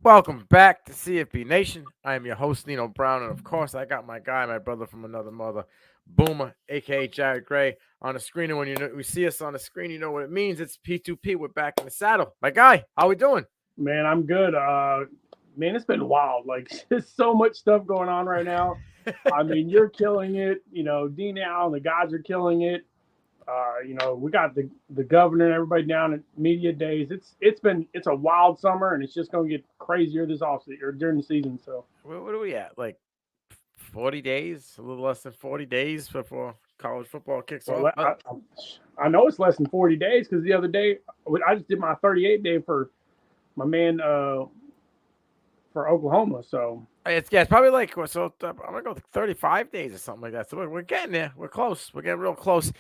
Welcome back to CFB Nation. I am your host, Nino Brown, and of course, I got my guy, my brother from another mother, Boomer, aka Jared Gray, on the screen. And when you see us on the screen, you know what it means. It's P2P. We're back in the saddle. My guy, how we doing? Man, I'm good. Man, it's been wild. Like, there's so much stuff going on right now. I mean, you're killing it. Dean Allen, the guys are killing it. We got the governor and everybody down at media days. It's a wild summer, and it's just going to get crazier this offseason or during the season. So what are we at? Like 40 days, a little less than 40 days before college football kicks off. I know it's less than 40 days because the other day I just did my 38 day for my man for Oklahoma. So it's probably like so. I'm gonna go 35 days or something like that. So we're getting there. We're close. We're getting real close.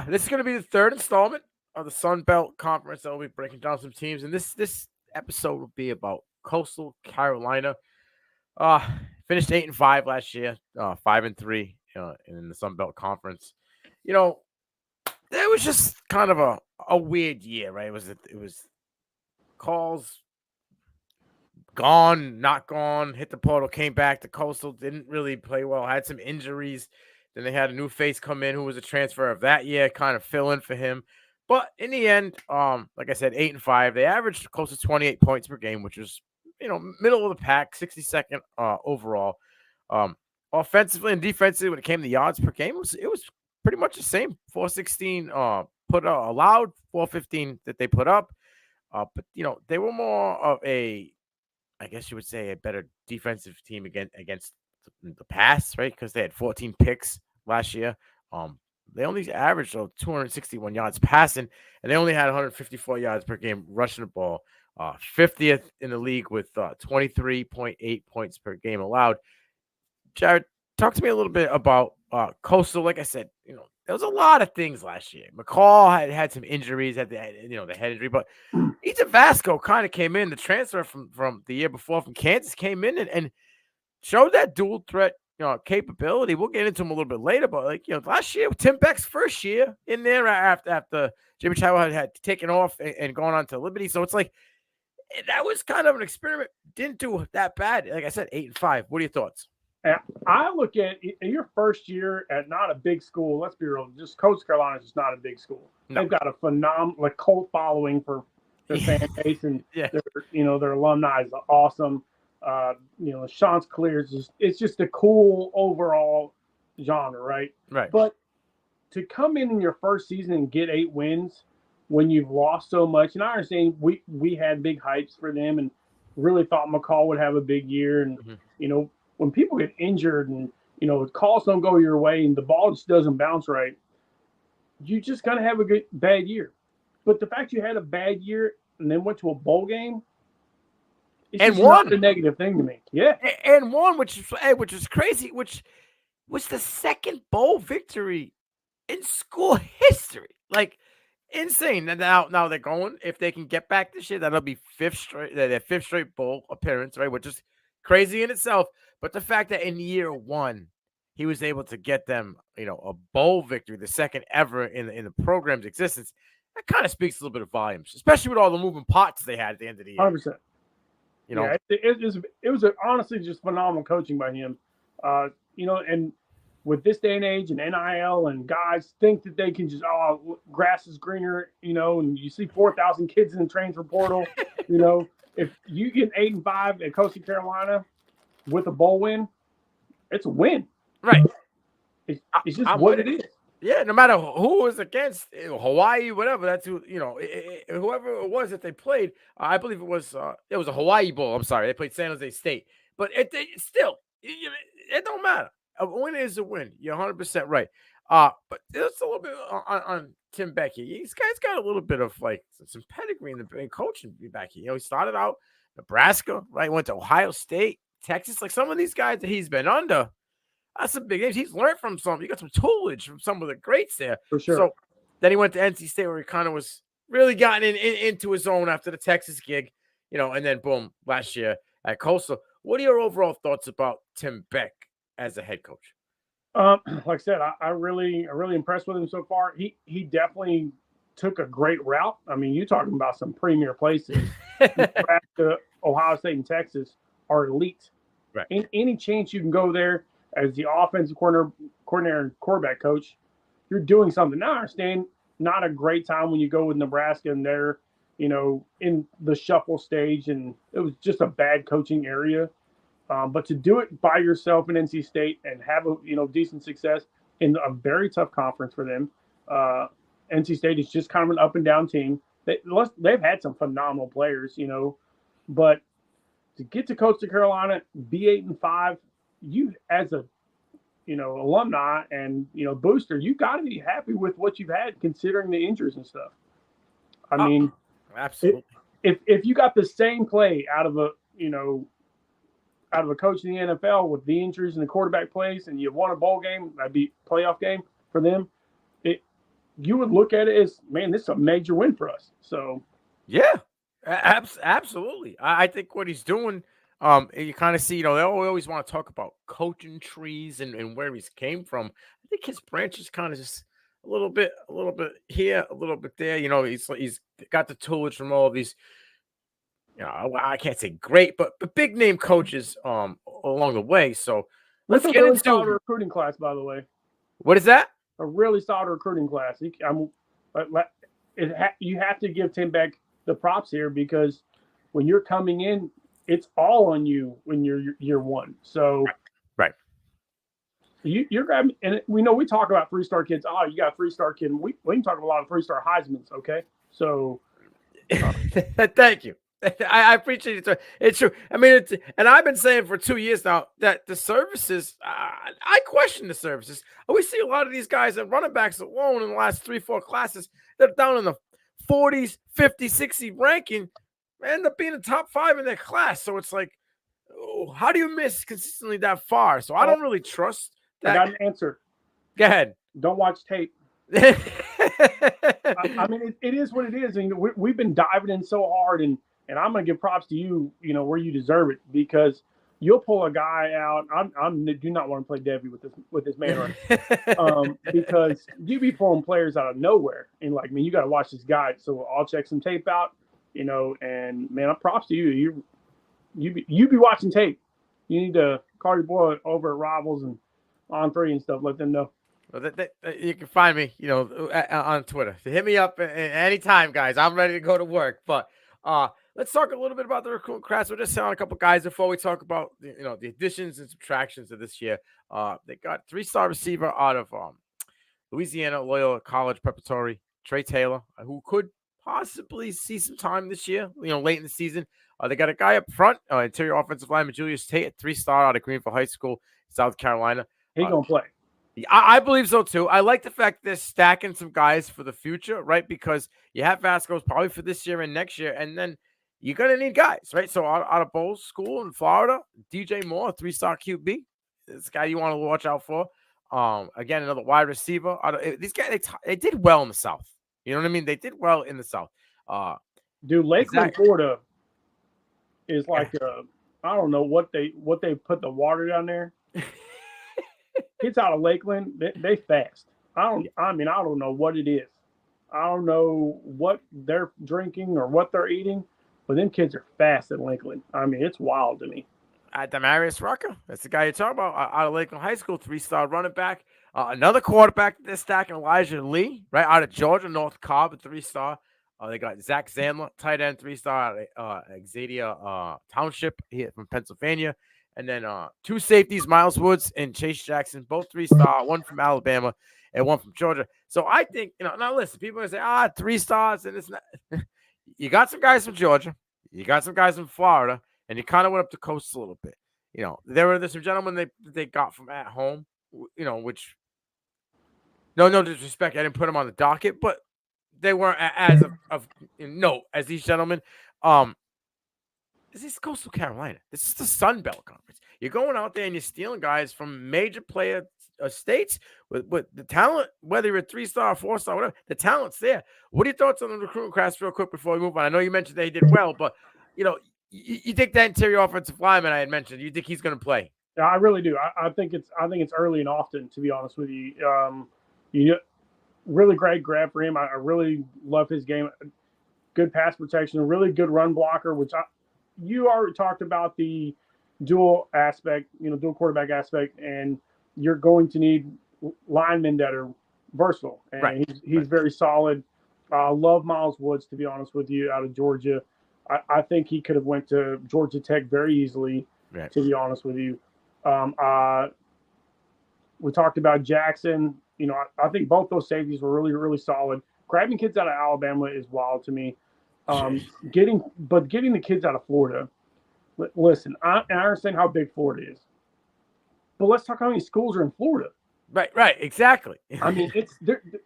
This is gonna be the third installment of the Sun Belt Conference that we'll be breaking down some teams, and this episode will be about Coastal Carolina. Finished 8-5 last year, 5-3, in the Sun Belt Conference. It was just kind of a weird year, right? It was calls gone, not gone, hit the portal, came back to Coastal, didn't really play well, had some injuries. Then they had a new face come in who was a transfer of that year, kind of fill in for him. But in the end, like I said, 8-5. They averaged close to 28 points per game, which was, middle of the pack, 62nd overall. Offensively and defensively, when it came to yards per game, it was pretty much the same. 416 allowed, 415 that they put up. But they were more of a, I guess you would say, a better defensive team against the pass, right? Because they had 14 picks last year. They only averaged 261 yards passing, and they only had 154 yards per game rushing the ball. 50th in the league with 23.8 points per game allowed. Jared, talk to me a little bit about Coastal. Like I said, there was a lot of things last year. McCall had some injuries, had the head injury, but Ethan Vasko kind of came in. The transfer from the year before from Kansas came in and showed that dual threat capability. We'll get into him a little bit later, but last year, Tim Beck's first year in there after Jimmy Chadwell had taken off and gone on to Liberty. So it's like that was kind of an experiment. Didn't do that bad. Like I said, 8-5. What are your thoughts? I look at your first year at not a big school. Let's be real. Just Coastal Carolina is just not a big school. No. They've got a phenomenal cult following for their fan base, and their alumni is awesome. Chanticleers it's just a cool overall genre, right? Right. But to come in your first season and get 8 wins when you've lost so much, and I understand we had big hypes for them and really thought McCall would have a big year, and when people get injured and calls don't go your way and the ball just doesn't bounce right, you just gotta have a bad year. But the fact you had a bad year and then went to a bowl game, it's not a negative thing to me. Yeah, and won, which is crazy. Which was the second bowl victory in school history. Like insane. And now they're going. If they can get back this year, that'll be their fifth straight bowl appearance, right? Which is crazy in itself. But the fact that in year one he was able to get them, a bowl victory, the second ever in the program's existence, that kind of speaks a little bit of volumes, especially with all the moving parts they had at the end of the year. 100%. It was honestly just phenomenal coaching by him. And with this day and age and NIL and guys think that they can just, grass is greener, and you see 4,000 kids in the transfer portal. If you get 8-5 at Coastal Carolina with a bowl win, it's a win. Right. It's just what it is. Yeah, no matter who was against, Hawaii, whatever. That's who, whoever it was that they played. I believe it was a Hawaii Bowl. I'm sorry, they played San Jose State, but it don't matter. A win is a win. You're 100% right. But it's a little bit on Tim Beck. This guy's got a little bit of some pedigree in coaching back here. He started out Nebraska, right? Went to Ohio State, Texas. Like some of these guys that he's been under. That's some big names. He's learned from some. He got some toolage from some of the greats there. For sure. So then he went to NC State where he kind of was really gotten into his own after the Texas gig. and then boom, last year at Coastal. What are your overall thoughts about Tim Beck as a head coach? Like I said, I really impressed with him so far. He definitely took a great route. I mean, you're talking about some premier places. Nebraska, Ohio State, and Texas are elite. Right. Any chance you can go there as the offensive coordinator and quarterback coach, you're doing something. Now I understand not a great time when you go with Nebraska and they're, in the shuffle stage, and it was just a bad coaching area. But to do it by yourself in NC State and have a decent success in a very tough conference for them, NC State is just kind of an up and down team. They've had some phenomenal players, but to get to Coastal Carolina, be 8-5, you as a alumni and booster, you got to be happy with what you've had considering the injuries and stuff. I mean, absolutely. If you got the same play out of a coach in the NFL with the injuries and the quarterback plays, and you won a bowl game, that'd be a playoff game for them, you would look at it as, man, this is a major win for us. So, yeah, absolutely. I think what he's doing, you kind of see, they always want to talk about coaching trees and where he's came from. I think his branch is kind of just a little bit here, a little bit there. He's got the tutelage from all of these, I can't say great, but big name coaches along the way. So let's get into solid recruiting class, by the way. What is that? A really solid recruiting class. You have to give Tim Beck the props here, because when you're coming in, it's all on you when you're year one. So right. You're grabbing, and we talk about 3-star kids. Oh, you got a 3-star kid. We can talk about a lot of 3-star Heismans. Okay, so thank you. I appreciate it. It's true. I mean, and I've been saying for 2 years now that the services, I question the services. We see a lot of these guys at running backs alone in the last 3-4 classes, they're down in the 40s, 50, 60 ranking, end up being the top 5 in their class. So it's like, how do you miss consistently that far? So I don't really trust that. I got an answer. Go ahead. Don't watch tape. I mean, it is what it is. And we've been diving in so hard, and I'm going to give props to you, where you deserve it, because you'll pull a guy out. I do not want to play Debbie with this man right because you be pulling players out of nowhere, and like, man, you got to watch this guy. So I'll check some tape out, and man, I'm props to you. You be watching tape. You need to call your boy over at Rivals and On 3 and stuff. Let them know. Well, you can find me, on Twitter. So hit me up anytime, guys. I'm ready to go to work. But let's talk a little bit about the recruiting class. We'll just sound a couple guys before we talk about the additions and subtractions of this year. They got 3-star receiver out of Louisiana Loyola College Preparatory, Trey Taylor, who could possibly see some time this year, late in the season. They got a guy up front, interior offensive lineman Julius Tate, 3-star out of Greenville High School, South Carolina. He gonna play. I believe so too. I like the fact they're stacking some guys for the future, right? Because you have Vasko's probably for this year and next year, and then you're gonna need guys, right? So out of Bowles School in Florida, DJ Moore, 3-star QB, this guy you want to watch out for. Again, another wide receiver. These guys, they did well in the South. You know what I mean? They did well in the South. Dude, Lakeland, Florida is like I don't know what they put the water down there. Kids out of Lakeland, they fast. I don't know what it is. I don't know what they're drinking or what they're eating, but them kids are fast at Lakeland. I mean, it's wild to me. Demarius Rucker, that's the guy you're talking about, out of Lakeland High School, 3-star running back. Another quarterback they're stacking, Elijah Lee, right, out of Georgia, North Cobb, a 3-star. They got Zach Zandler, tight end, 3-star out of Xavier Township here from Pennsylvania. And then 2 safeties, Miles Woods and Chase Jackson, both 3-star, one from Alabama and one from Georgia. So I think, now listen, people are going to say, 3 stars, and it's not. You got some guys from Georgia, you got some guys from Florida, and you kind of went up the coast a little bit. There's some gentlemen they got from at home, which, no disrespect, I didn't put them on the docket, but they weren't as of note as these gentlemen. This is Coastal Carolina. This is the Sun Belt Conference. You're going out there and you're stealing guys from major player states with the talent, whether you're a 3-star, 4-star, whatever. The talent's there. What are your thoughts on the recruiting class real quick before we move on? I know you mentioned they did well, but you think that interior offensive lineman I had mentioned, you think he's going to play? Yeah, I really do. I think it's early and often, to be honest with you. You really great grab for him. I really love his game. Good pass protection, a really good run blocker, you already talked about the dual aspect, dual quarterback aspect, and you're going to need linemen that are versatile. And Right. he's very solid. I love Miles Woods, to be honest with you, out of Georgia. I think he could have went to Georgia Tech very easily, Right. to be honest with you. We talked about Jackson. I think both those safeties were really, really solid. Grabbing kids out of Alabama is wild to me. Getting the kids out of Florida. Listen, I understand how big Florida is, but let's talk how many schools are in Florida. Right, exactly. I mean,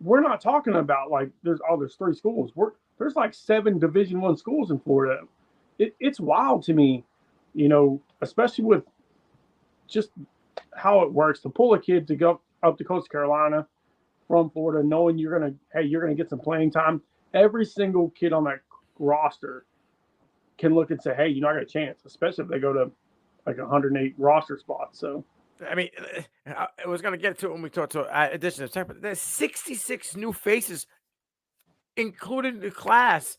we're not talking about like there's 3 schools. There's like 7 Division I schools in Florida. It's wild to me, especially with just how it works to pull a kid to go up to Coastal Carolina from Florida, knowing you're gonna get some playing time. Every single kid on that roster can look and say, hey, I got a chance, especially if they go to like 108 roster spots. So, I mean, I was going to get to it when we talked to addition of tech, but there's 66 new faces, including the class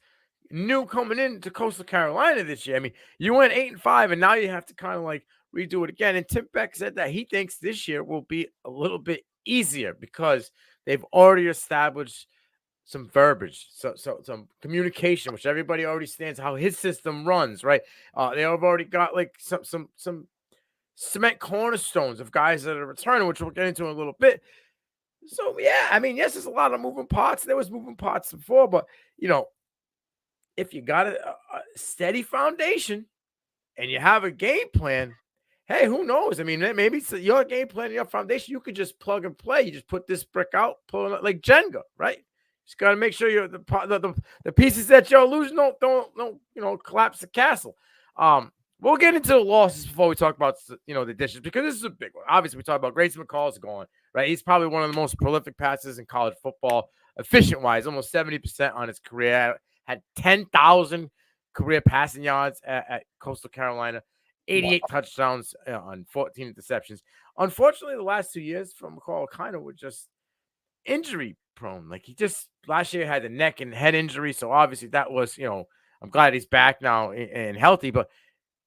new coming into Coastal Carolina this year. I mean, you went 8-5, and now you have to kind of like redo it again. And Tim Beck said that he thinks this year will be a little bit easier because they've already established some verbiage, so some communication, which everybody already stands how his system runs, right? They have already got like some cement cornerstones of guys that are returning, which we'll get into in a little bit. So yeah, I mean, yes, there's a lot of moving parts. There was moving parts before, but if you got a steady foundation and you have a game plan, hey, who knows? I mean, maybe it's your game plan, your foundation. You could just plug and play. You just put this brick out, pull it like Jenga, right? Just got to make sure you're the pieces that you're losing don't collapse the castle. We'll get into the losses before we talk about the dishes, because this is a big one. Obviously, we talk about Grayson McCall is gone, right? He's probably one of the most prolific passers in college football, efficient wise, almost 70% on his career. Had 10,000 career passing yards at Coastal Carolina, 88 touchdowns on 14 interceptions. Unfortunately, the last 2 years from McCall kind of were just injury prone. Like he just last year had the neck and head injury, so obviously that was I'm glad he's back now and healthy, but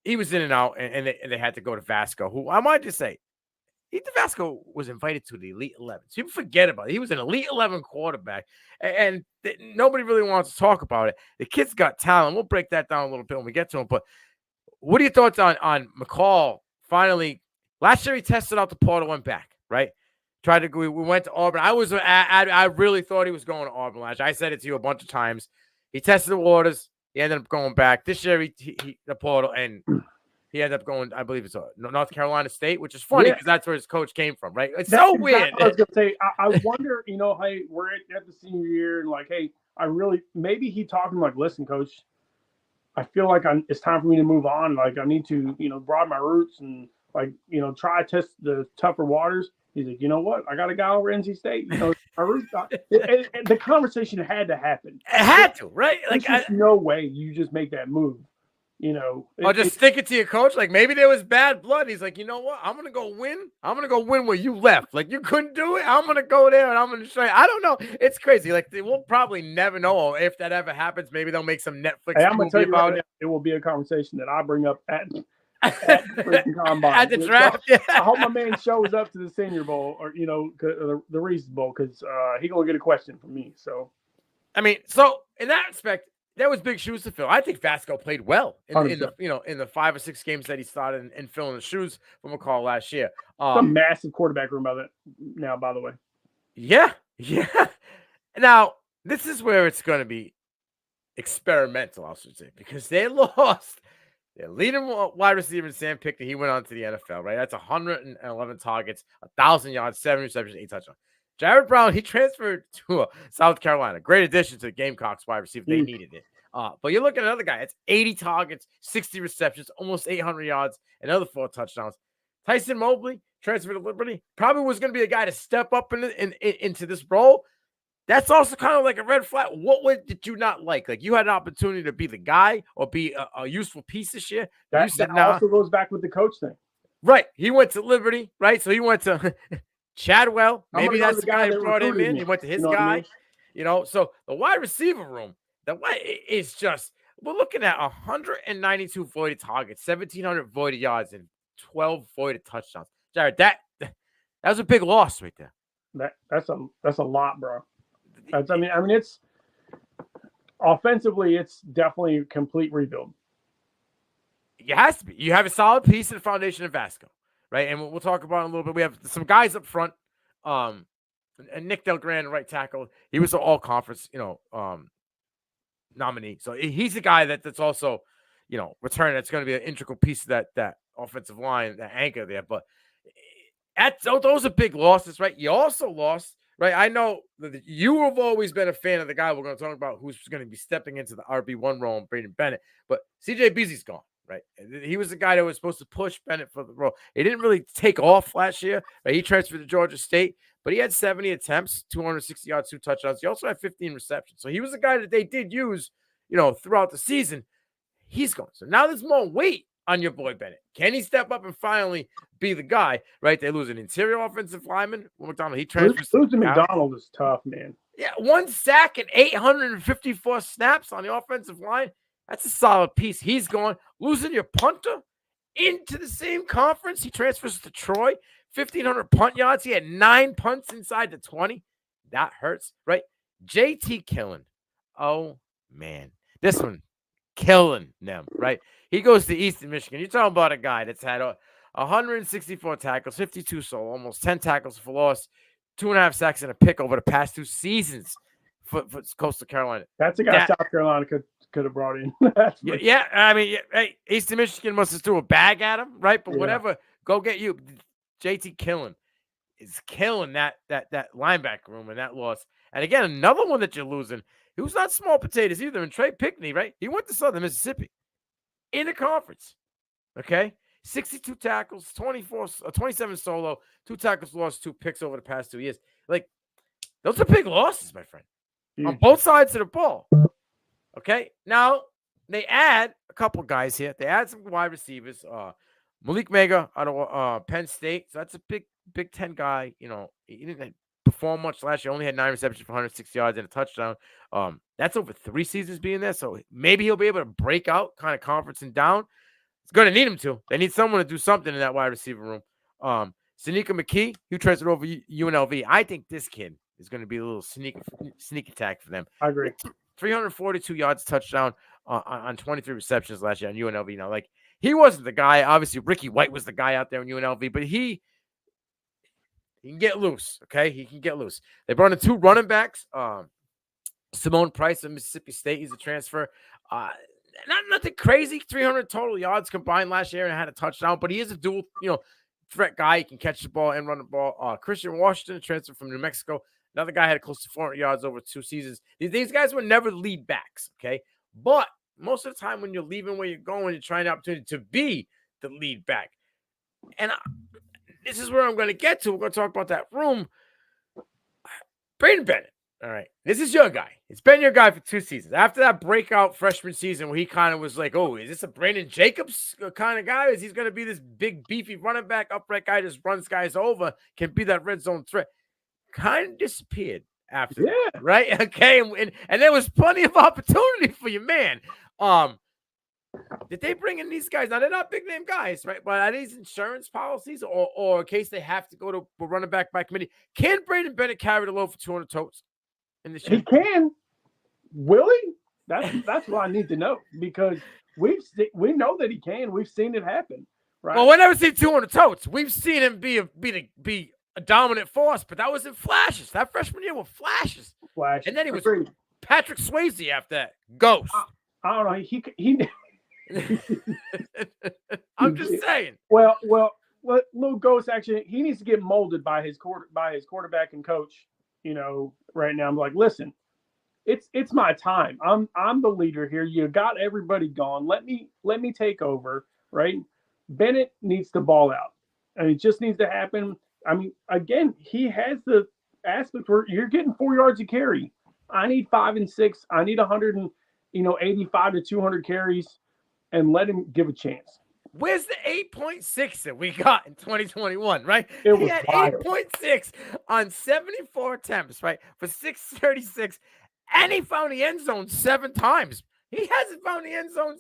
he was in and out, and they had to go to Vasko, who I might just say, Ethan Vasko was invited to the Elite 11. So people forget about it. He was an Elite 11 quarterback, and nobody really wants to talk about it. The kid's got talent. We'll break that down a little bit when we get to him. But what are your thoughts on McCall? Finally, last year he tested out the portal, went back, right? We went to Auburn. I really thought he was going to Auburn last year. I said it to you a bunch of times. He tested the waters. He ended up going back. This year, he the portal, and he ended up going, I believe it's North Carolina State, which is funny because that's where his coach came from, right? It's so weird. I was going to say, I wonder, hey, we're at the senior year, and like, hey, maybe he talking like, listen, coach, I feel like it's time for me to move on. Like, I need to, broaden my roots and like, try to test the tougher waters. He's like, you know what? I got a guy over NC State. My roots. And the conversation had to happen. It had to, right? Like, there's no way you just make that move. Or just stick it to your coach. Like maybe there was bad blood. He's like, you know what? I'm gonna go win. I'm gonna go win where you left. Like you couldn't do it. I'm gonna go there and I'm gonna show you. I don't know. It's crazy. Like we'll probably never know if that ever happens. Maybe they'll make some Netflix I'm gonna movie tell you about right it. Now, it will be a conversation that I bring up at the combine. At the draft. Yeah. I hope my man shows up to the Senior Bowl or the Reese's Bowl because he gonna get a question from me. So, I mean, so in that respect, there was big shoes to fill. I think Vasko played well in the 5 or 6 games that he started and filling the shoes from McCall last year. A massive quarterback room now, by the way. Yeah. Now this is where it's going to be experimental, I should say, because they lost their leading wide receiver, Sam Pickett. He went on to the NFL, right? That's 111 targets, 1,000 yards, 7 receptions, 8 touchdowns. Jared Brown, he transferred to South Carolina. Great addition to the Gamecocks wide receiver. They needed it. But you look at another guy. It's 80 targets, 60 receptions, almost 800 yards, another 4 touchdowns. Tyson Mobley transferred to Liberty. Probably was going to be a guy to step up into this role. that's also kind of like a red flag. What did you not like? Like, you had an opportunity to be the guy or be a useful piece this year. You said that nah. also goes back with the coach thing. Right. He went to Liberty, right? So he went to Chadwell. Maybe that's the guy who brought him in. He went to his guy. You know, so the wide receiver room, is just, we're looking at 192 voided targets, 1,700 voided yards, and 12 voided touchdowns. Jared, that was a big loss right there. That's a lot, bro. I mean, it's offensively, it's definitely a complete rebuild. It has to be. You have a solid piece in the foundation of Vasko, right? And we'll talk about it in a little bit. We have some guys up front. And Nick Del Gran, right tackle, he was an all-conference, nominee. So he's a guy that's also, returning. That's going to be an integral piece of that offensive line, that anchor there. But those are big losses, right? You also lost, right? I know that you have always been a fan of the guy we're going to talk about who's going to be stepping into the RB1 role, Braden Bennett. But CJ Beasley's gone, right? He was the guy that was supposed to push Bennett for the role. He didn't really take off last year, right? He transferred to Georgia State, but he had 70 attempts, 260 yards, 2 touchdowns. He also had 15 receptions. So he was the guy that they did use, throughout the season. He's gone. So now there's more weight on your boy Bennett. Can he step up and finally be the guy, right? They lose an interior offensive lineman. McDonald, he transfers. Losing McDonald is tough, man. Yeah, 1 sack and 854 snaps on the offensive line. That's a solid piece. He's gone. Losing your punter into the same conference. He transfers to Troy. 1,500 punt yards. He had 9 punts inside the 20. That hurts, right? JT Killen. Oh, man. This one, killing them, right? He goes to Eastern Michigan. You're talking about a guy that's had 164 tackles, 52 solo, almost 10 tackles for loss, 2.5 sacks and a pick over the past 2 seasons for Coastal Carolina. That's a guy South Carolina could have brought in. Yeah. I mean, hey, Eastern Michigan must have threw a bag at him, right? But whatever, go get you. JT Killen is killing that linebacker room and that loss. And again, another one that you're losing. He was not small potatoes either. And Trey Pickney, right? He went to Southern Mississippi in the conference. Okay, 62 tackles, 27 solo, 2 tackles lost, 2 picks over the past 2 years. Like, those are big losses, my friend, on both sides of the ball. Okay, now they add a couple guys here. They add some wide receivers. Malik Mega out of Penn State. So that's a Big Ten guy. He didn't perform much last year. Only had 9 receptions for 160 yards and a touchdown. That's over 3 seasons being there. So maybe he'll be able to break out kind of conference and down. It's going to need him to. They need someone to do something in that wide receiver room. Sanika McKee, who transferred over UNLV. I think this kid is going to be a little sneak attack for them. I agree. 342 yards, touchdown on 23 receptions last year on UNLV. Now, like, he wasn't the guy. Obviously, Ricky White was the guy out there in UNLV, but he can get loose, okay? He can get loose. They brought in 2 running backs. Simone Price of Mississippi State. He's a transfer. Nothing crazy. 300 total yards combined last year and had a touchdown, but he is a dual, threat guy. He can catch the ball and run the ball. Christian Washington, a transfer from New Mexico. Another guy had close to 400 yards over 2 seasons. These guys were never lead backs, okay? But most of the time when you're leaving where you're going, you're trying the opportunity to be the lead back. And this is where I'm going to get to. We're going to talk about that room. Braden Bennett. All right. This is your guy. It's been your guy for 2 seasons. After that breakout freshman season where he kind of was like, oh, is this a Brandon Jacobs kind of guy? Is he going to be this big, beefy running back, upright guy, just runs guys over, can be that red zone threat? Kind of disappeared after that, right? Okay. And there was plenty of opportunity for your man. Did they bring in these guys? Now, they're not big name guys, right? But are these insurance policies or in case they have to go to a running back by committee? Can Braden Bennett carry the load for 200 totes in this year? He can. Will he? That's what I need to know because we know that he can. We've seen it happen, right? Well, we've never seen 200 totes. We've seen him be a dominant force, but that was in flashes. That freshman year were flashes. And then he was Patrick Swayze after that. Ghost. I don't know. He I'm just saying. Well, little Ghost actually, he needs to get molded by his quarterback and coach. Right now I'm like, listen, it's my time. I'm the leader here. You got everybody gone. Let me take over. Right? Bennett needs to ball out, and it just needs to happen. I mean, again, he has the aspects where you're getting 4 yards a carry. I need 5 and 6. I need 85 to 200 carries, and let him give a chance. Where's the 8.6 that we got in 2021, right? It He was had wild. 8.6 on 74 attempts, right? For 636. And he found the end zone 7 times. He hasn't found the end zone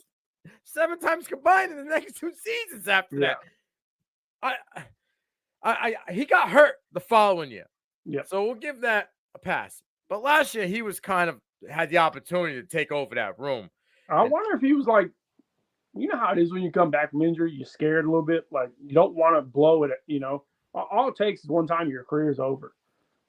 7 times combined in the next 2 seasons after that. He got hurt the following year. Yep. So we'll give that a pass. But last year he was kind of had the opportunity to take over that room. I wonder if he was like, you know how it is when you come back from injury, you're scared a little bit, like you don't want to blow it. All it takes is one time, your career's over.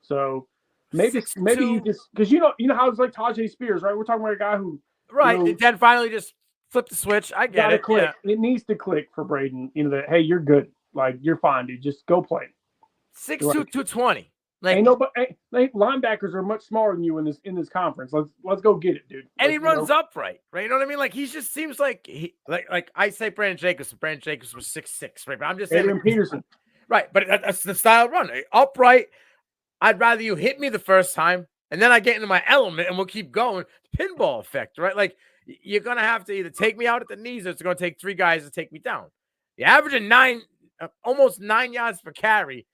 So maybe he just, because you know how it's like Tajay Spears, right? We're talking about a guy who and then finally just flipped the switch. I get it. Click. Yeah. It needs to click for Braden. That hey, you're good. Like you're fine, dude. Just go play. 6'2", 220. Like, linebackers are much smaller than you in this conference. Let's go get it, dude. And he runs upright, right? You know what I mean? Like he just seems like like I say Brandon Jacobs. Brandon Jacobs was 6'6", right? But I'm just saying Adrian Peterson, right? But that's the style of run, upright. I'd rather you hit me the first time, and then I get into my element, and we'll keep going. Pinball effect, right? Like you're gonna have to either take me out at the knees, or it's gonna take 3 guys to take me down. You're averaging almost 9 yards per carry.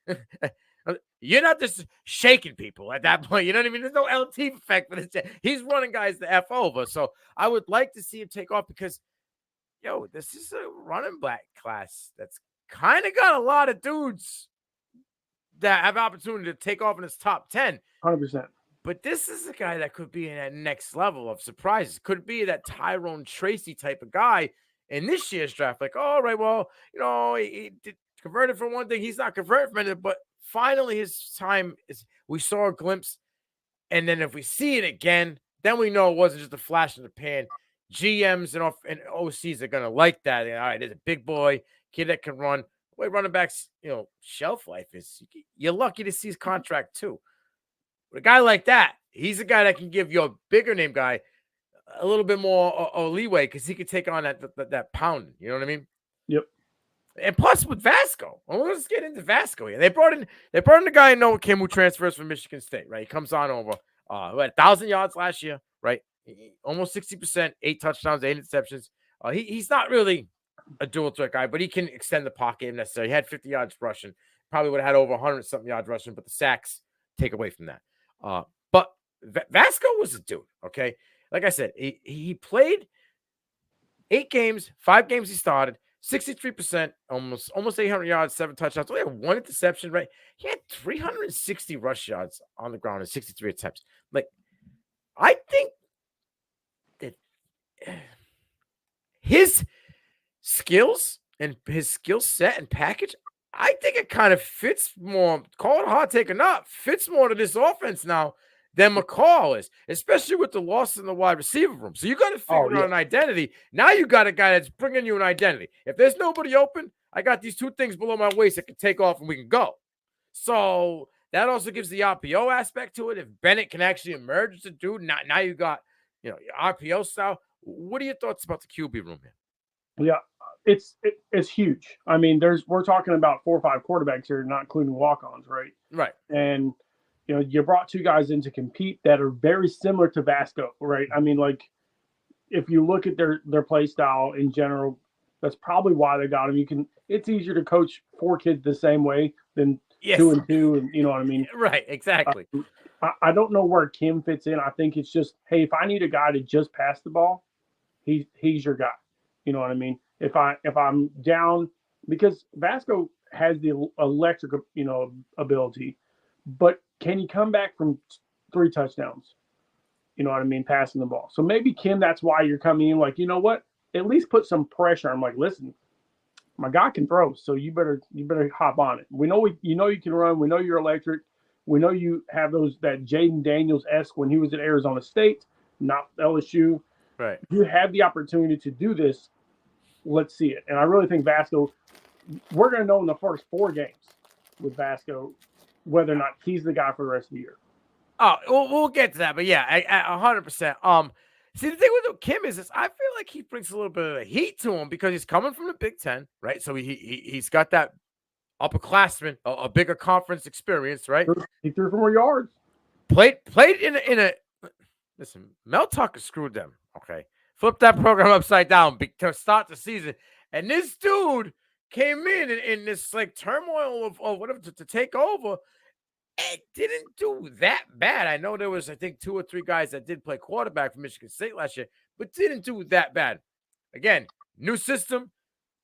You're not just shaking people at that point. You know what I mean? There's no LT effect, but he's running guys the F over. So I would like to see him take off because, this is a running back class that's kind of got a lot of dudes that have opportunity to take off in his top 10. 100%. But this is a guy that could be in that next level of surprises. Could be that Tyrone Tracy type of guy in this year's draft. Like, all right, well, he did converted from one thing. He's not converted from it, but finally his time is. We saw a glimpse, and then if we see it again, then we know it wasn't just a flash in the pan. GMs and OCs are gonna like that. All right, there's a big boy kid that can run. The way running backs, shelf life is. You're lucky to see his contract too. But a guy like that, he's a guy that can give your bigger name guy a little bit more leeway because he could take on that pounding. You know what I mean? Yep. And plus with Vasko, let's get into Vasko here. They brought in the guy in Noah Kim who transfers from Michigan State, right? He comes on over, who had 1,000 yards last year, right? Almost 60%, 8 touchdowns, 8 interceptions. He's not really a dual threat guy, but he can extend the pocket if necessary. He had 50 yards rushing. Probably would have had over 100-something yards rushing, but the sacks take away from that. But Vasko was a dude, okay? Like I said, he played 8 games, 5 games he started, 63%, almost 800 yards, 7 touchdowns. Only had 1 interception, right? He had 360 rush yards on the ground in 63 attempts. Like, I think that his skills and his skill set and package, I think it kind of fits more, call it a hot take or not, fits more to this offense now than McCall is, especially with the loss in the wide receiver room. So you got to figure out an identity. Now you got a guy that's bringing you an identity. If there's nobody open, I got these 2 things below my waist that can take off and we can go. So that also gives the RPO aspect to it. If Bennett can actually emerge as a dude, now you got, your RPO style. What are your thoughts about the QB room here? Yeah, it's huge. I mean, we're talking about 4 or 5 quarterbacks here, not including walk-ons, right? Right. And you brought 2 guys in to compete that are very similar to Vasko, right? I mean, like if you look at their play style in general, that's probably why they got him. It's easier to coach 4 kids the same way than 2 and 2, and you know what I mean? Right, exactly. I don't know where Kim fits in. I think it's just, hey, if I need a guy to just pass the ball, he's your guy. You know what I mean? If I'm down, because Vasko has the electric, ability, but can he come back from 3 touchdowns? You know what I mean? Passing the ball. So maybe Kim, that's why you're coming in. Like, you know what? At least put some pressure. I'm like, listen, my guy can throw, so you better hop on it. We know you can run. We know you're electric. We know you have that Jaden Daniels-esque when he was at Arizona State, not LSU. Right. You have the opportunity to do this. Let's see it. And I really think Vasko, we're going to know in the first 4 games with Vasko whether or not he's the guy for the rest of the year. Oh, we'll get to that, but yeah, 100%. See, the thing with Kim is I feel like he brings a little bit of heat to him because he's coming from the Big Ten, right? So he's got that upperclassman, a bigger conference experience, right? He threw for more yards. Played in a listen. Mel Tucker screwed them. Okay, flipped that program upside down to start the season, and this dude came in this like turmoil of whatever to take over. It didn't do that bad. I know there was, I think, 2 or 3 guys that did play quarterback for Michigan State last year, but didn't do that bad. Again, new system.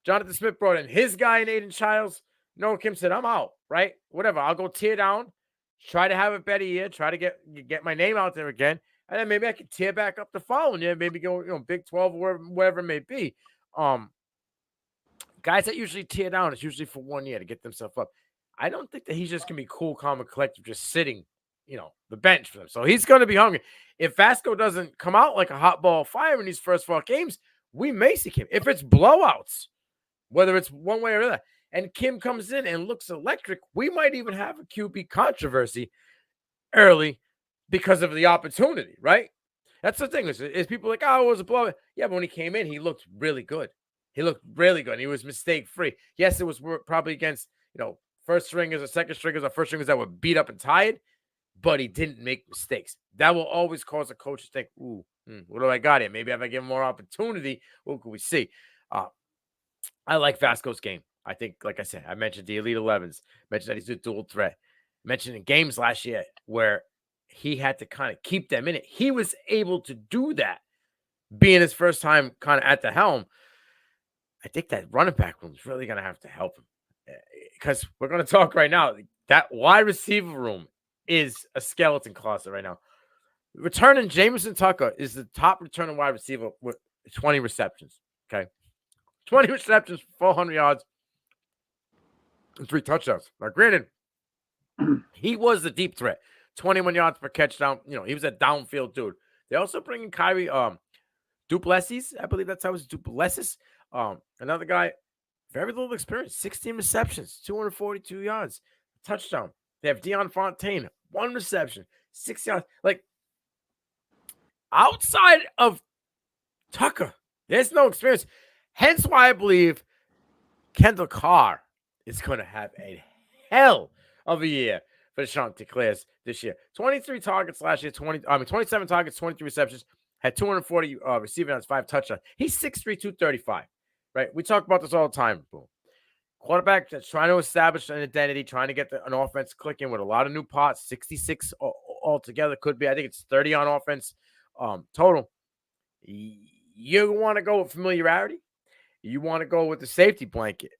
Jonathan Smith brought in his guy in Aiden Childs. Noah Kim said, I'm out, right? Whatever. I'll go tear down, try to have a better year, try to get my name out there again. And then maybe I can tear back up the following year, maybe go, Big 12 or wherever it may be. Guys that usually tear down, it's usually for 1 year to get themselves up. I don't think that he's just going to be cool, calm, and collective, just sitting, the bench for them. So he's going to be hungry. If Vasko doesn't come out like a hot ball of fire in these first 4 games, we may see him. If it's blowouts, whether it's one way or the other, and Kim comes in and looks electric, we might even have a QB controversy early because of the opportunity, right? That's the thing. Is people like, oh, it was a blowout. Yeah, but when he came in, he looked really good. He looked really good. He was mistake-free. Yes, it was probably against, first stringers or second stringers or first stringers that were beat up and tired, but he didn't make mistakes. That will always cause a coach to think, what do I got here? Maybe if I give him more opportunity, what can we see? I like Vasko's game. I think, like I said, I mentioned the Elite 11s, mentioned that he's a dual threat, mentioned in games last year where he had to kind of keep them in it. He was able to do that, being his first time kind of at the helm. I think that running back room is really going to have to help him, because we're going to talk right now. That wide receiver room is a skeleton closet right now. Returning Jamison Tucker is the top returning wide receiver with 20 receptions. Okay. 20 receptions, 400 yards, and 3 touchdowns. Now, granted, he was the deep threat. 21 yards per catch down. He was a downfield dude. They also bring in Kyrie Duplessis. I believe that's how it's Duplessis. Another guy, very little experience. 16 receptions, 242 yards, touchdown. They have Deion Fontaine, 1 reception, 6 yards. Like, outside of Tucker, there's no experience. Hence why I believe Kendall Carr is going to have a hell of a year for the Chanticleers this year. 23 targets last year, 27 targets, 23 receptions, had 240 receiving yards, 5 touchdowns. He's 6'3", 235, right? We talk about this all the time. Boom. Quarterback that's trying to establish an identity, trying to get an offense clicking with a lot of new parts, 66 altogether could be. I think it's 30 on offense total. You want to go with familiarity. You want to go with the safety blanket.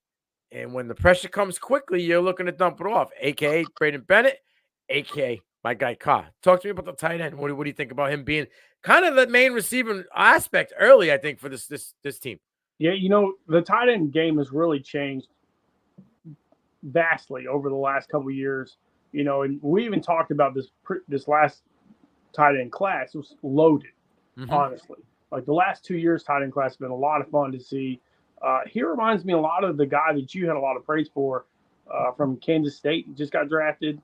And when the pressure comes quickly, you're looking to dump it off, a.k.a. Braden Bennett, a.k.a. my guy Carr. Talk to me about the tight end. What do you think about him being kind of the main receiving aspect early, I think, for this team? Yeah, the tight end game has really changed vastly over the last couple of years. And we even talked about this last tight end class. It was loaded, honestly. Like the last 2 years, tight end class has been a lot of fun to see. He reminds me a lot of the guy that you had a lot of praise for from Kansas State. He just got drafted.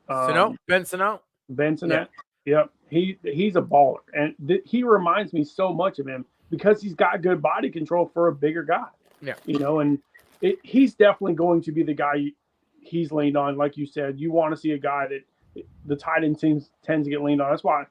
Ben Sano. Yeah. Yep. He's a baller. And he reminds me so much of him because he's got good body control for a bigger guy. Yeah. And he's definitely going to be the guy he's leaned on. Like you said, you want to see a guy that the tight end teams tend to get leaned on. That's why,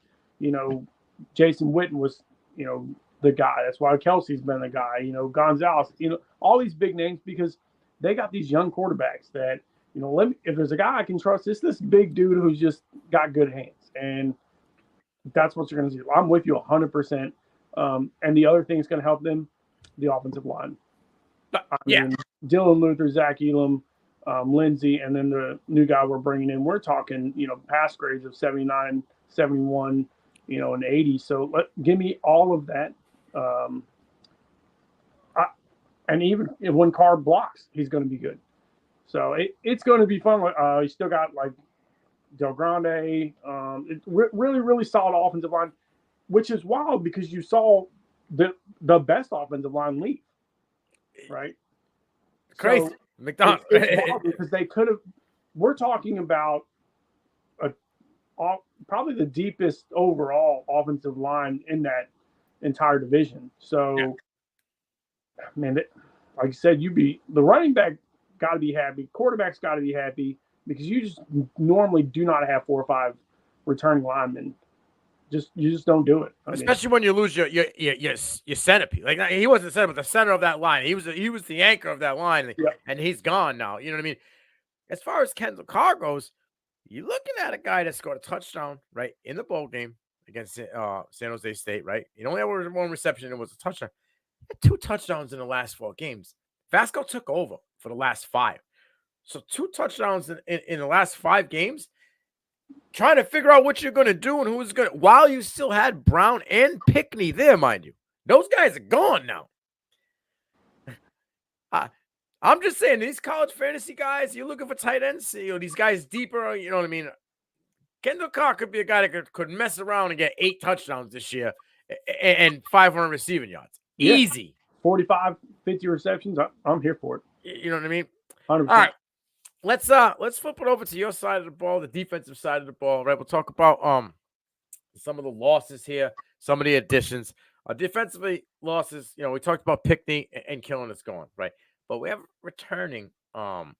Jason Witten was, the guy. That's why Kelsey's been the guy, Gonzalez, all these big names, because they got these young quarterbacks that, if there's a guy I can trust, it's this big dude who's just got good hands. And that's what you're going to see. I'm with you 100%. And the other thing that's going to help them, the offensive line. I mean, Dylan Luther, Zach Elam, Lindsey, and then the new guy we're bringing in, we're talking, pass grades of 79, 71, and 80. So give me all of that. And even when Carr blocks, he's going to be good. So it's going to be fun. You still got like Del Grande. It's really, really solid offensive line, which is wild because you saw the best offensive line leave, right? Crazy. So McDonald. It's wild because they could have. We're talking about probably the deepest overall offensive line in that entire division. So, man, like you said, the running back got to be happy. Quarterback's got to be happy because you just normally do not have 4 or 5 returning linemen. You just don't do it. Especially when you lose your centerpiece. Like, he wasn't the center, but the center of that line. He was the anchor of that line, and he's gone now. You know what I mean? As far as Kendall Carr goes, you're looking at a guy that scored a touchdown, right, in the bowl game against San Jose State, right? He only had one reception, and it was a touchdown. He had 2 touchdowns in the last 4 games. Vasko took over for the last 5. So 2 touchdowns in the last 5 games. Trying to figure out what you're going to do and who's going to, while you still had Brown and Pickney there, mind you. Those guys are gone now. I'm just saying, these college fantasy guys, you're looking for tight ends, these guys deeper, you know what I mean? Kendall Carr could be a guy that could mess around and get 8 touchdowns this year and 500 receiving yards. Yeah. Easy. 45, 50 receptions. I'm here for it. You know what I mean? 100%. All right. Let's flip it over to your side of the ball, the defensive side of the ball, right? We'll talk about some of the losses here, some of the additions. Defensively losses, we talked about Pickney and Killen is gone, right? But we have returning Allen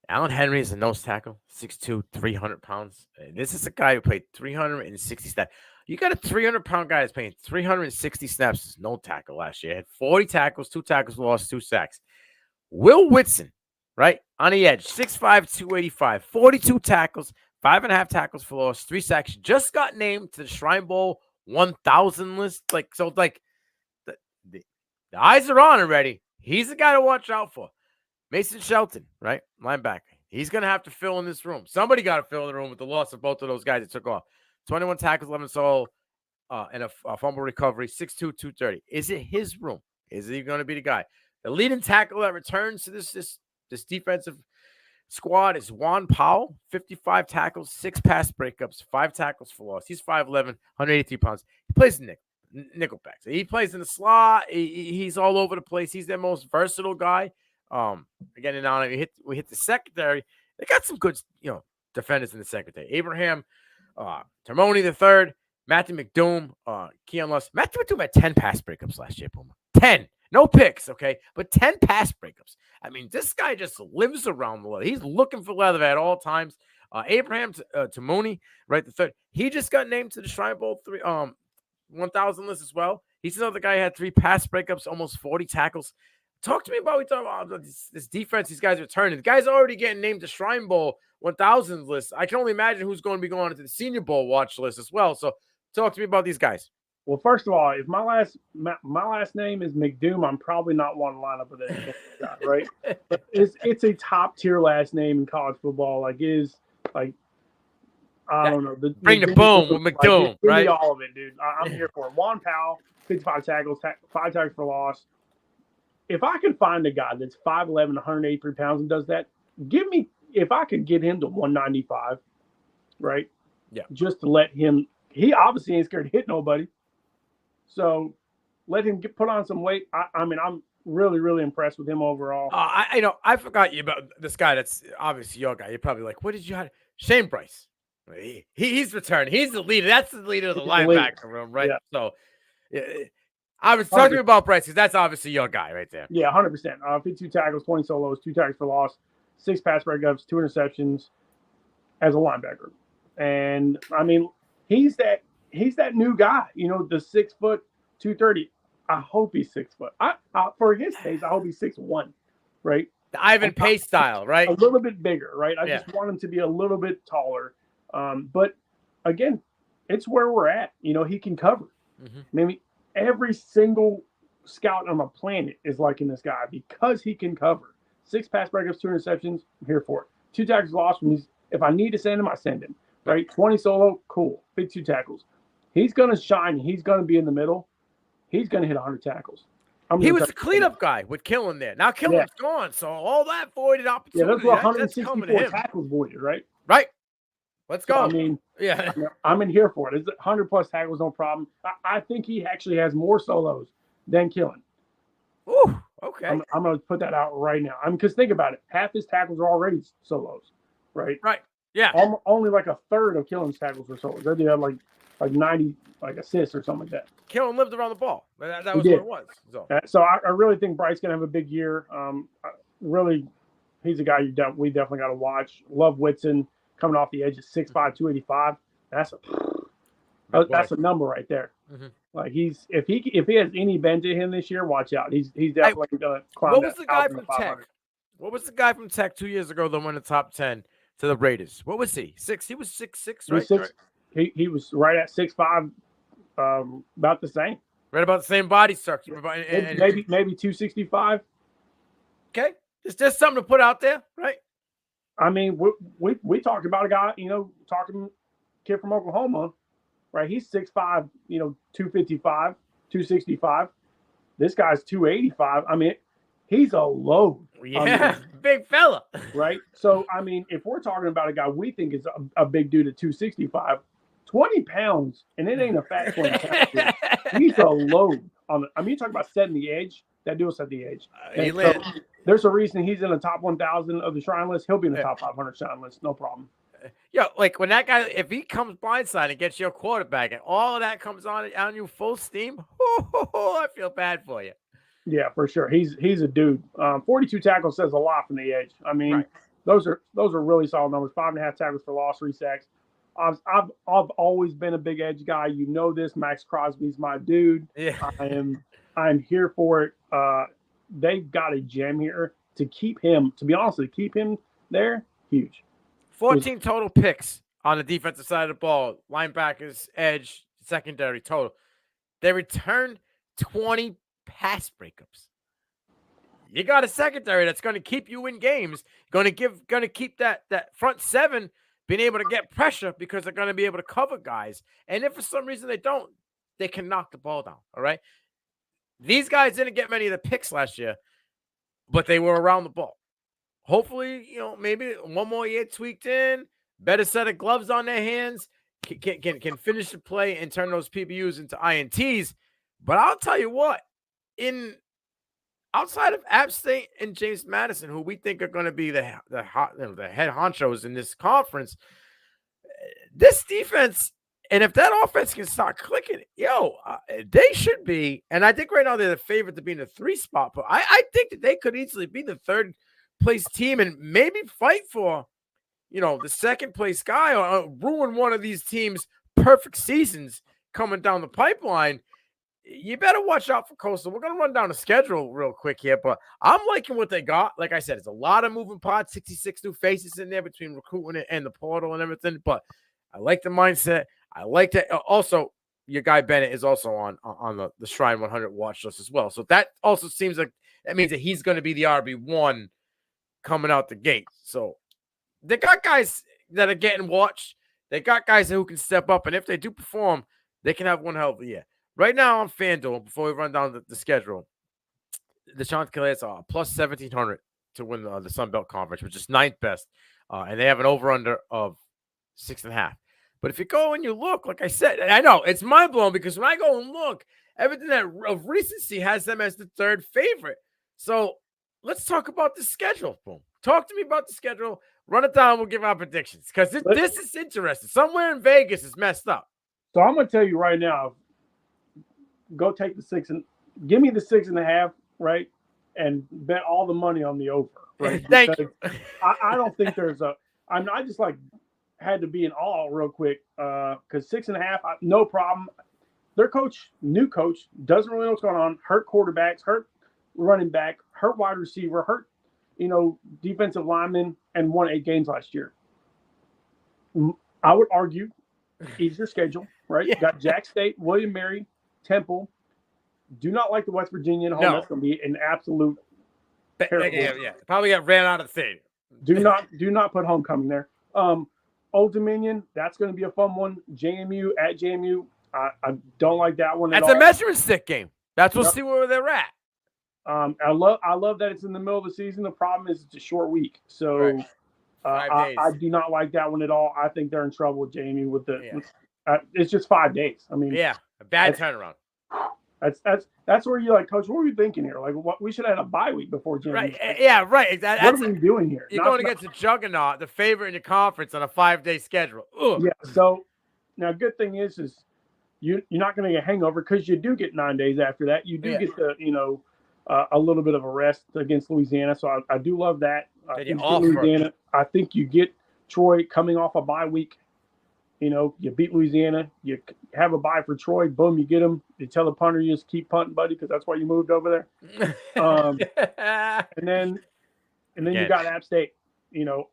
Henry is a nose tackle, 6'2", 300 pounds. This is a guy who played 360 snaps. You got a 300-pound guy that's playing 360 snaps, no tackle last year. Had 40 tackles, 2 tackles lost, 2 sacks. Will Whitson, right, on the edge, 6'5", 285, 42 tackles, 5.5 tackles for loss, 3 sacks. Just got named to the Shrine Bowl 1,000 list. The eyes are on already. He's the guy to watch out for. Mason Shelton, right, linebacker. He's going to have to fill in this room. Somebody got to fill in the room with the loss of both of those guys that took off. 21 tackles, 11 solo, and a fumble recovery, 6'2", 230. Is it his room? Is he going to be the guy? The leading tackle that returns to this defensive squad is Juan Powell, 55 tackles, 6 pass breakups, 5 tackles for loss. He's 5'11", 183 pounds. He plays the nickelback. So he plays in the slot. He's all over the place. He's their most versatile guy. Again, and now we hit the secondary. They got some good, defenders in the secondary. Abraham Termoni III, Matthew McDoom, Keon Luss. Matthew McDoom had 10 pass breakups last year, Puma. 10. No picks, okay? But 10 pass breakups. I mean, this guy just lives around the leather. He's looking for leather at all times. Abraham Termoni, right, the third. He just got named to the Shrine Bowl 1,000 list as well. He's another guy who had 3 pass breakups, almost 40 tackles. Talk to me about this defense these guys are returning. The guy's already getting named to Shrine Bowl 1,000 list. I can only imagine who's going to be going into the Senior Bowl watch list as well. So talk to me about these guys. Well, first of all, if my last name is McDoom, I'm probably not one to line up with that guy, right? It's a top tier last name in college football. I don't know. Bring the boom with McDoom, give right? me all of it, dude. I'm here for it. Juan Powell, 55 tackles, 5 tackles for loss. If I can find a guy that's 5'11", 183 pounds and does that, if I could get him to 195, right? Yeah. Just to let him, he obviously ain't scared to hit nobody. So let him put on some weight. I mean, I'm really, really impressed with him overall. I forgot you about this guy that's obviously your guy. You're probably like, what did you have? Shane Bryce. He's returning. He's the leader. That's the leader of the linebacker room, right? Yeah. So I was talking about Bryce because that's obviously your guy right there. Yeah, 100%. 52 tackles, 20 solos, 2 tackles for loss, 6 pass breakups, 2 interceptions as a linebacker. And I mean, he's that new guy, the 6 foot, 230. I hope he's 6 foot. For his case, I hope he's 6'1", right? The Ivan Pace style, right? A little bit bigger, right? I just want him to be a little bit taller. But again, it's where we're at. He can cover. Mm-hmm. Maybe every single scout on the planet is liking this guy because he can cover. 6 pass breakups, 2 interceptions. I'm here for it. 2 tackles lost. If I need to send him, I send him. Right? 20 solo, cool. 52 tackles. He's going to shine. He's going to be in the middle. He's going to hit 100 tackles. He was the cleanup guy with Killen there. Now Killen's gone, so all that voided opportunity. Yeah, that's 164 tackles voided, right? Right. Let's go. So, I mean, I'm in here for it. It's 100+ tackles, no problem. I think he actually has more solos than Killen. Ooh, okay. I'm going to put that out right now. Because think about it. Half his tackles are already solos, right? Right. Yeah. Only like a third of Killen's tackles are solos. They have like 90 assists or something like that. Killen lived around the ball. That was what it was. So I really think Bryce going to have a big year. really, he's a guy we definitely got to watch. Love Whitson coming off the edge at 6'5", 285. That's a number right there. Mm-hmm. Like if he has any bend to him this year, watch out. He's definitely going to climb. What was the guy from Tech? What was the guy from Tech 2 years ago that won the top 10 to the Raiders? What was he? 6? He was 6'6", right? He was right at 6'5", about the same. Right about the same body structure. Maybe 265. Okay, there's something to put out there, right? I mean, we talked about a guy, talking kid from Oklahoma, right? He's 6'5", 255, 265. This guy's 285. I mean, he's a load. Yeah, big fella. Right? So, I mean, if we're talking about a guy we think is a big dude at 265, 20 pounds, and it ain't a fat 20 pounds. He's a load. You talk about setting the edge. That dude will set the edge. So, there's a reason he's in the top 1,000 of the Shrine list. He'll be in the top 500 Shrine list. No problem. Yeah, like when that guy, if he comes blindside and gets your quarterback and all of that comes on you full steam, I feel bad for you. Yeah, for sure. He's a dude. 42 tackles says a lot from the edge. I mean, those are really solid numbers. 5.5 tackles for loss, 3 sacks. I've always been a big edge guy. You know this. Max Crosby's my dude. Yeah. I'm here for it. They've got a gem here to keep him. To be honest, to keep him there, huge. 14 total picks on the defensive side of the ball. Linebackers, edge, secondary total. They returned 20 pass breakups. You got a secondary that's going to keep you in games. Going to keep that front seven being able to get pressure because they're going to be able to cover guys. And if for some reason they don't, they can knock the ball down. All right. These guys didn't get many of the picks last year, but they were around the ball. Hopefully, maybe one more year tweaked in, better set of gloves on their hands, can finish the play and turn those PBUs into INTs. But I'll tell you what, outside of App State and James Madison, who we think are going to be the head honchos in this conference, this defense, and if that offense can start clicking, they should be. And I think right now they're the favorite to be in the 3 spot. But I think that they could easily be the 3rd place team and maybe fight for, the 2nd place guy or ruin one of these teams' perfect seasons coming down the pipeline. You better watch out for Coastal. We're going to run down the schedule real quick here, but I'm liking what they got. Like I said, it's a lot of moving parts, 66 new faces in there between recruiting and the portal and everything, but I like the mindset. I like that. Also, your guy Bennett is also on the Shrine 100 watch list as well. So that also seems like that means that he's going to be the RB1 coming out the gate. So they got guys that are getting watched. They got guys who can step up, and if they do perform, they can have one hell of a year. Right now on FanDuel, before we run down the schedule, the Chanticleers are plus 1,700 to win the Sun Belt Conference, which is 9th best, and they have an over/under of 6.5. But if you go and you look, like I said, and I know it's mind-blowing because when I go and look, everything that of recency has them as the 3rd favorite. So let's talk about the schedule. Boom. Talk to me about the schedule. Run it down. We'll give our predictions because this is interesting. Somewhere in Vegas is messed up. So I'm going to tell you right now, go take the 6 and give me the 6.5, right? And bet all the money on the over, right? Thank you. I don't think there's I just had to be in awe real quick because 6.5, no problem. Their new coach, doesn't really know what's going on. Hurt quarterbacks, hurt running back, hurt wide receiver, hurt, defensive lineman, and won 8 games last year. I would argue easier schedule, right? Yeah. Got Jack State, William Mary, Temple. Do not like the West Virginia at home. No. That's going to be an absolute terrible. Yeah. Probably got ran out of the stadium. Do not put homecoming there. Old Dominion, that's going to be a fun one. JMU at JMU, I don't like that one at all. That's a measuring stick game. We'll see where they're at. I love that it's in the middle of the season. The problem is it's a short week, so 5 days. I do not like that one at all. I think they're in trouble with JMU with it's just 5 days. I mean, a bad turnaround. That's where you're like, Coach, what were you thinking here? Like, what we should have had a bye week before JMU. Right? Yeah, right. What are we doing here? You're going against the juggernaut, the favorite in your conference on a 5-day schedule. Ugh. Yeah. So now, good thing is you're not going to get a hangover because you do get 9 days after that. You do get the a little bit of a rest against Louisiana. So I do love that. I think you get Louisiana. I think you get Troy coming off a bye week. You beat Louisiana. You have a bye for Troy. Boom, you get them. You tell the punter you just keep punting, buddy, because that's why you moved over there. And then you got App State.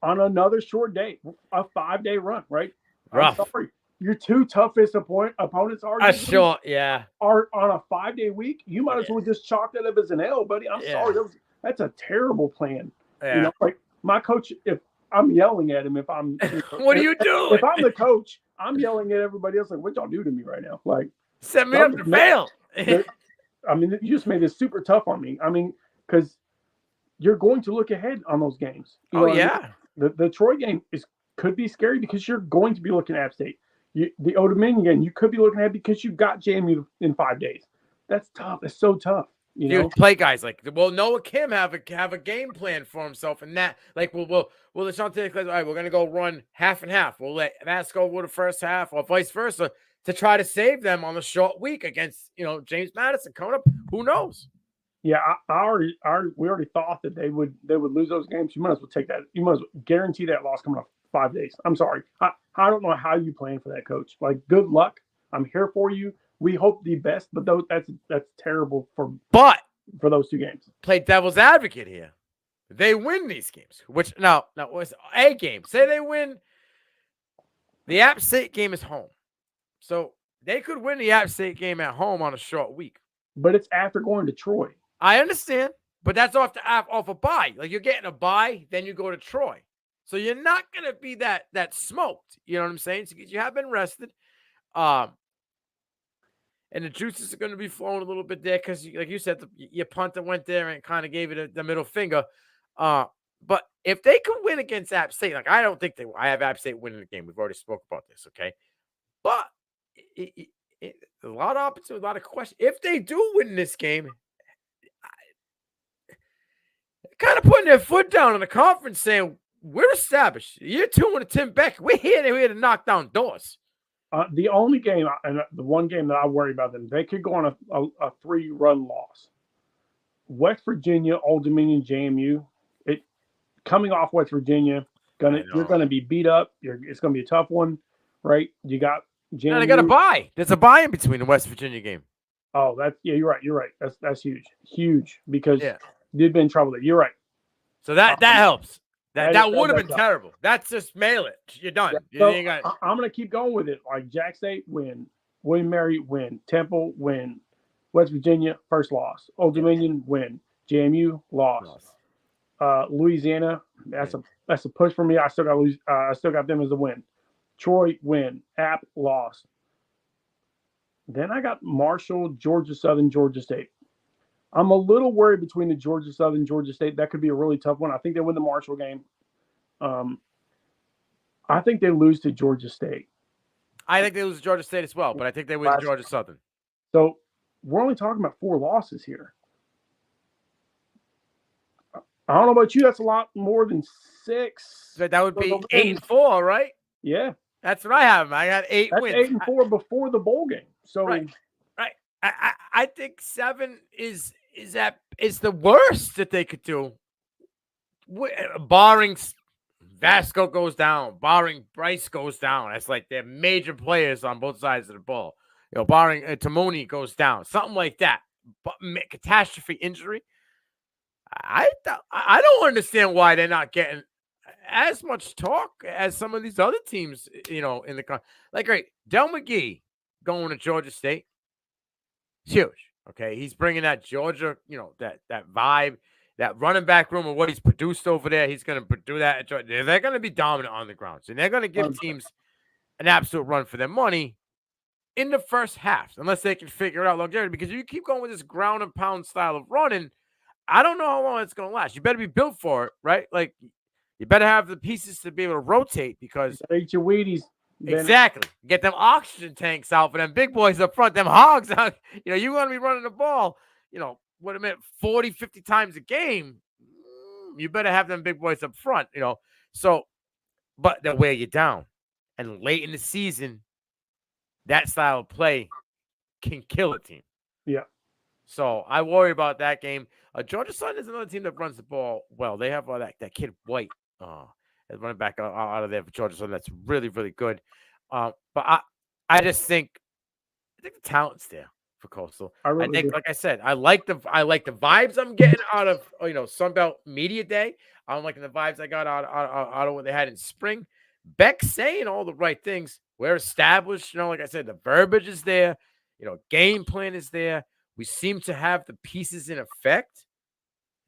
On another short day, a 5-day run, right? Rough. I'm sorry. Your two toughest opponents are on a 5-day week. You might as well just chalk that up as an L, buddy. I'm sorry. That's a terrible plan. Yeah. Like my coach, if I'm yelling at him, if I'm what are you doing? If I'm the coach, I'm yelling at everybody else like, what y'all do to me right now? Like, set me up to fail. I mean, you just made this super tough on me. I mean, because you're going to look ahead on those games. The Troy game could be scary because you're going to be looking at App State. The Old Dominion game, you could be looking at because you got JMU in 5 days. That's tough. It's so tough. Dude, play guys like, well, Noah Kim have a game plan for himself, and that like the Chanticleers, all right, we're gonna go run half and half. We'll let Vasko go the first half, or vice versa, to try to save them on the short week against James Madison coming up. Who knows? Yeah, we already thought that they would lose those games. You might as well take that. You might as well guarantee that loss coming up 5 days. I'm sorry. I don't know how you plan for that, coach. Like, good luck. I'm here for you. We hope the best, but that's terrible for those 2 games. Play devil's advocate here. They win these games, which now was a game. Say they win. The App State game is home, so they could win the App State game at home on a short week. But it's after going to Troy. I understand, but that's off a bye. Like, you're getting a bye, then you go to Troy. So you're not going to be that smoked. You know what I'm saying? So you have been rested. And the juices are going to be flowing a little bit there because, like you said, your punter went there and kind of gave it the middle finger. But if they could win against App State, like, I don't think I have App State winning the game. We've already spoke about this, okay? But a lot of opportunity, a lot of questions. If they do win this game, kind of putting their foot down in the conference saying, we're established. Year 2 with Tim Beck. We're here to knock down doors. The only game, and the one game that I worry about them, they could go on a 3-run loss. West Virginia, Old Dominion, JMU. Coming off West Virginia, you're gonna be beat up. It's gonna be a tough one, right? You got JMU. And they got a bye. There's a bye in between the West Virginia game. Oh, you're right. That's huge because they've been in trouble there. You're right. So that helps. That would have been terrible. That's just mail it. You're done. Yeah. So I'm going to keep going with it. Like, Jack State, win. William Mary, win. Temple, win. West Virginia, first loss. Old Dominion, win. JMU, loss. Louisiana, that's a push for me. I still got them as a win. Troy, win. App, loss. Then I got Marshall, Georgia Southern, Georgia State. I'm a little worried between the Georgia Southern, Georgia State. That could be a really tough one. I think they win the Marshall game. I think they lose to Georgia State. I think they lose to Georgia State as well, but I think they win to Georgia Southern. So we're only talking about 4 losses here. I don't know about you. That's a lot more than 6. So that would be 8-4, right? Yeah. That's what I have. I got 8 wins. 8-4 before the bowl game. So right. I think 7 is the worst that they could do. Barring Vasko goes down, barring Bryce goes down. That's like they're major players on both sides of the ball. Barring Tamoni goes down, something like that. But catastrophe injury. I don't understand why they're not getting as much talk as some of these other teams. In the right, Del McGee going to Georgia State. It's huge. Okay, he's bringing that Georgia, that vibe, that running back room, and what he's produced over there. He's going to do that. They're going to be dominant on the ground, so they're going to give teams an absolute run for their money in the first half, unless they can figure it out longevity. Because if you keep going with this ground and pound style of running, I don't know how long it's going to last. You better be built for it, right? Like, you better have the pieces to be able to rotate because eat your Wheaties. Exactly. Get them oxygen tanks out for them big boys up front, them hogs out. You're going to be running the ball, what it meant 40, 50 times a game. You better have them big boys up front, So, but they'll wear you down. And late in the season, that style of play can kill a team. Yeah. So I worry about that game. Georgia Southern is another team that runs the ball well. They have that kid White as running back out of there for Georgia Southern. That's really, really good. But I just think the talent's there for Coastal. I think, like I said, I like the vibes I'm getting out of Sunbelt Media Day. I'm liking the vibes I got out of what they had in spring. Beck saying all the right things. We're established, like I said, the verbiage is there. Game plan is there. We seem to have the pieces in effect.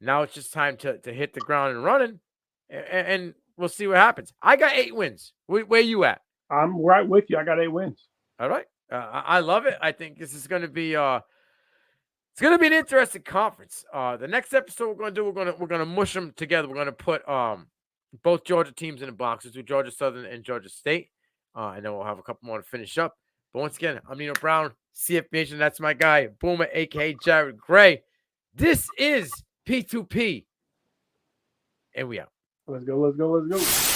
Now it's just time to hit the ground and running, and we'll see what happens. I got 8 wins. Where you at? I'm right with you. I got 8 wins. All right. I love it. I think this is going to be it's going to be an interesting conference. The next episode we're going to do, we're going to mush them together. We're going to put both Georgia teams in the boxes with Georgia Southern and Georgia State. And then we'll have a couple more to finish up. But once again, I'm Nino Brown, CF Nation. That's my guy, Boomer, a.k.a. Jared Gray. This is P2P. And we out. Let's go.